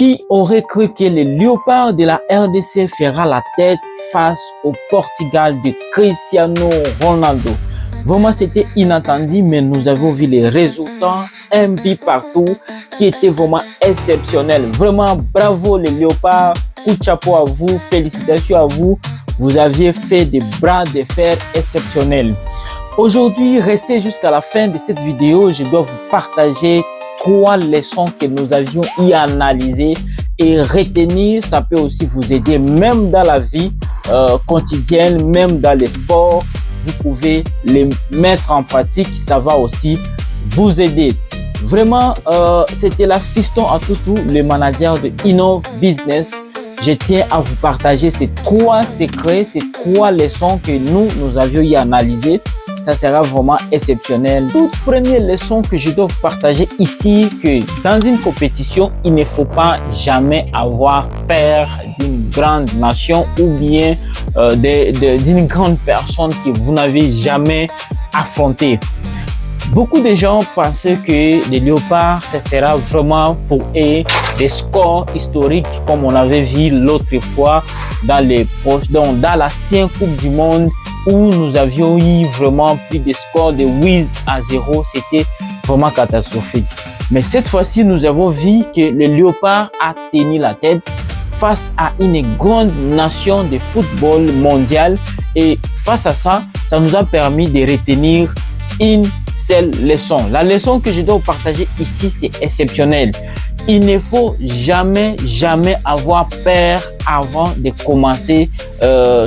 Qui aurait cru que le Léopard de la RDC fera la tête face au Portugal de Cristiano Ronaldo? Vraiment, c'était inattendu, mais nous avons vu les résultats, un but partout, qui était vraiment exceptionnel. Vraiment, bravo les Léopards, coup de chapeau à vous, félicitations à vous. Vous aviez fait des bras de fer exceptionnels. Aujourd'hui, restez jusqu'à la fin de cette vidéo. Je dois vous partager 3 leçons que nous avions y analysées et retenir. Ça peut aussi vous aider même dans la vie quotidienne, même dans les sports. Vous pouvez les mettre en pratique. Ça va aussi vous aider. Vraiment, c'était la Fiston Atutu, le manager de Innov Business. Je tiens à vous partager ces 3 secrets, ces 3 leçons que nous avions y analysées. Ça sera vraiment exceptionnel. Toute première leçon que je dois vous partager ici, que dans une compétition, il ne faut pas jamais avoir peur d'une grande nation ou bien d'une grande personne que vous n'avez jamais affrontée. Beaucoup de gens pensaient que les Léopards, ce sera vraiment pour eux des scores historiques comme on avait vu l'autre fois dans l'ancienne Coupe du Monde où nous avions eu vraiment plus de scores de 8-0. C'était vraiment catastrophique. Mais cette fois-ci, nous avons vu que le Léopard a tenu la tête face à une grande nation de football mondial. Et face à ça, ça nous a permis de retenir une seule leçon. La leçon que je dois vous partager ici, c'est exceptionnel. Il ne faut jamais avoir peur avant de commencer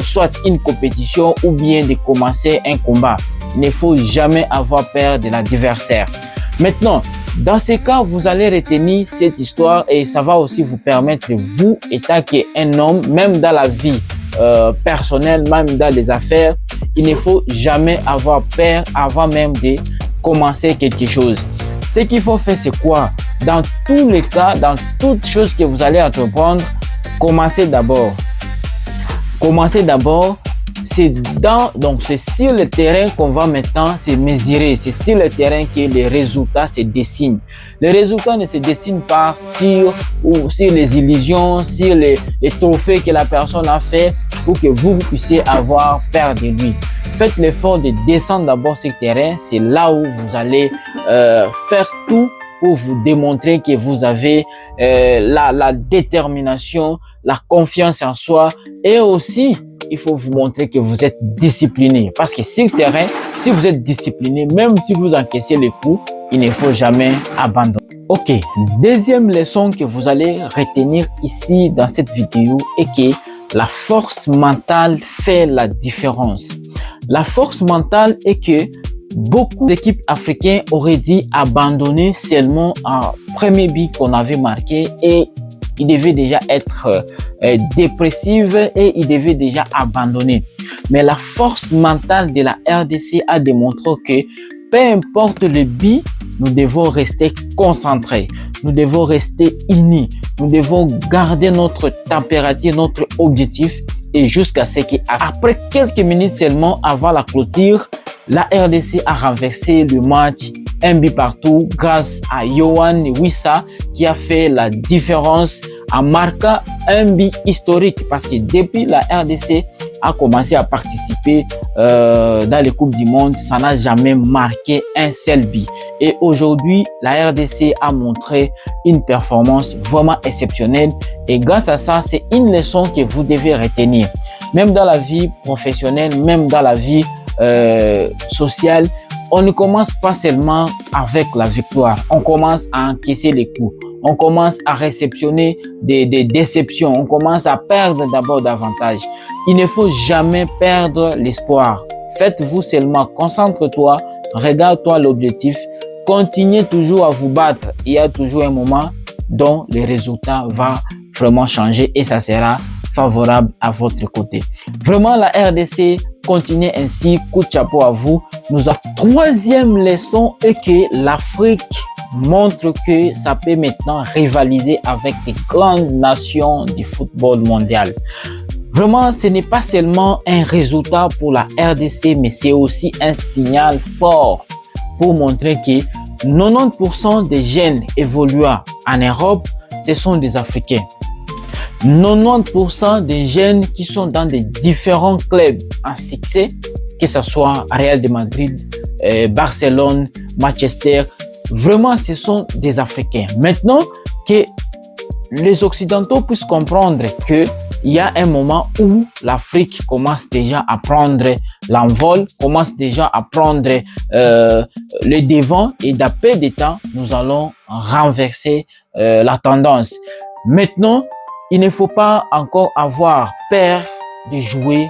soit une compétition ou bien de commencer un combat. Il ne faut jamais avoir peur de l'adversaire. Maintenant, dans ce cas, vous allez retenir cette histoire et ça va aussi vous permettre, vous, étant qu'un homme, même dans la vie personnelle, même dans les affaires, il ne faut jamais avoir peur avant même de commencer quelque chose. Ce qu'il faut faire, c'est quoi? Dans tous les cas, dans toutes choses que vous allez entreprendre, commencez d'abord. Commencez d'abord. C'est sur le terrain qu'on va maintenant se mesurer. C'est sur le terrain que les résultats se dessinent. Les résultats ne se dessinent pas sur les illusions, sur les trophées que la personne a fait pour que vous puissiez avoir peur de lui. Faites l'effort de descendre d'abord sur le terrain. C'est là où vous allez faire tout pour vous démontrer que vous avez la détermination, la confiance en soi et aussi il faut vous montrer que vous êtes discipliné. Parce que sur le terrain, si vous êtes discipliné, même si vous encaissez les coups, il ne faut jamais abandonner. Ok, deuxième leçon que vous allez retenir ici dans cette vidéo est que la force mentale fait la différence. La force mentale est que beaucoup d'équipes africaines auraient dû abandonner seulement un premier but qu'on avait marqué et il devait déjà être dépressive et il devait déjà abandonner. Mais la force mentale de la RDC a démontré que peu importe le but, nous devons rester concentrés, nous devons rester unis, nous devons garder notre température, notre objectif et jusqu'à ce qu'après quelques minutes seulement avant la clôture, la RDC a renversé le match un but partout grâce à Yohan Wissa qui a fait la différence en marquant un but historique parce que depuis la RDC a commencé à participer dans les Coupes du Monde, ça n'a jamais marqué un seul but. Et aujourd'hui, la RDC a montré une performance vraiment exceptionnelle et grâce à ça, c'est une leçon que vous devez retenir. Même dans la vie professionnelle, même dans la vie sociale, on ne commence pas seulement avec la victoire, on commence à encaisser les coups, on commence à réceptionner des déceptions, on commence à perdre d'abord davantage. Il ne faut jamais perdre l'espoir. Faites-vous seulement, concentre-toi, regarde-toi l'objectif, continuez toujours à vous battre. Il y a toujours un moment dont le résultat va vraiment changer et ça sera favorable à votre côté. Vraiment, la RDC continue ainsi, coup de chapeau à vous. La troisième leçon est que l'Afrique montre que ça peut maintenant rivaliser avec les grandes nations du football mondial. Vraiment, ce n'est pas seulement un résultat pour la RDC, mais c'est aussi un signal fort pour montrer que 90% des jeunes évoluant en Europe, ce sont des Africains. 90% des jeunes qui sont dans des différents clubs en succès, que ce soit Real de Madrid, Barcelone, Manchester, vraiment ce sont des Africains. Maintenant que les Occidentaux puissent comprendre que il y a un moment où l'Afrique commence déjà à prendre l'envol, commence déjà à prendre le devant, et d'après des temps, nous allons renverser la tendance. Maintenant, il ne faut pas encore avoir peur de jouer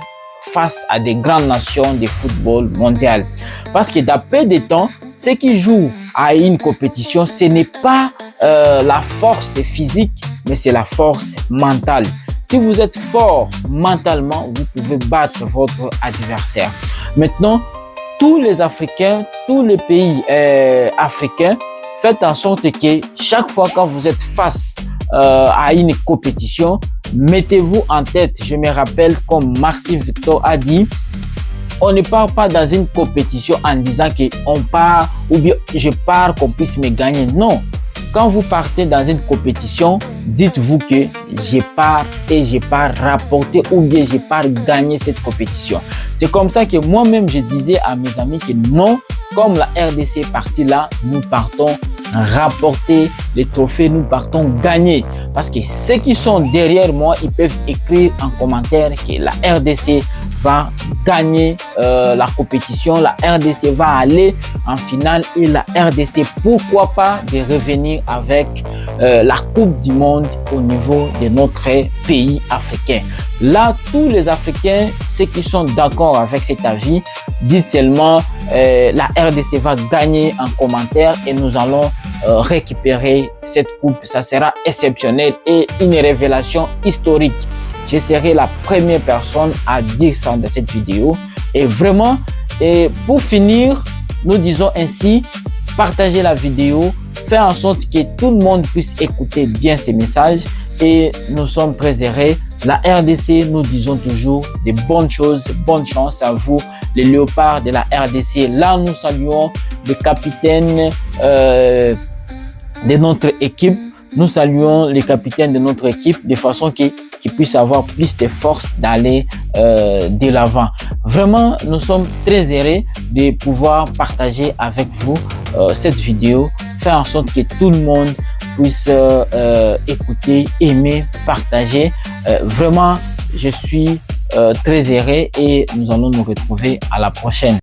face à des grandes nations de football mondial. Parce que d'après des temps, ceux qui jouent à une compétition, ce n'est pas la force physique, mais c'est la force mentale. Si vous êtes fort mentalement, vous pouvez battre votre adversaire. Maintenant, tous les Africains, tous les pays africains, faites en sorte que chaque fois que vous êtes face à une compétition, mettez-vous en tête. Je me rappelle, comme Maxime Victor a dit, on ne part pas dans une compétition en disant qu'on part ou bien je pars qu'on puisse me gagner. Non. Quand vous partez dans une compétition, dites-vous que je pars et je pars rapporter ou bien je pars gagner cette compétition. C'est comme ça que moi-même je disais à mes amis que non, comme la RDC est partie là, nous partons rapporter les trophées, nous partons gagner. Parce que ceux qui sont derrière moi, ils peuvent écrire en commentaire que la RDC va gagner la compétition, la RDC va aller en finale et la RDC, pourquoi pas, de revenir avec la Coupe du Monde au niveau de notre pays africain. Là, tous les Africains, ceux qui sont d'accord avec cet avis, dites seulement la RDC va gagner en commentaire et nous allons récupérer cette coupe. Ça sera exceptionnel et une révélation historique. Je serai la première personne à dire ça dans cette vidéo. Et vraiment, et pour finir, nous disons ainsi, partagez la vidéo, faites en sorte que tout le monde puisse écouter bien ces messages et nous sommes très heureux. La RDC, nous disons toujours des bonnes choses, bonne chance à vous, les léopards de la RDC. Là, nous saluons le capitaine de notre équipe. Nous saluons les capitaines de notre équipe de façon qu'ils puissent avoir plus de force d'aller de l'avant. Vraiment, nous sommes très heureux de pouvoir partager avec vous cette vidéo, faire en sorte que tout le monde puisse écouter, aimer, partager. Vraiment, je suis très heureux et nous allons nous retrouver à la prochaine.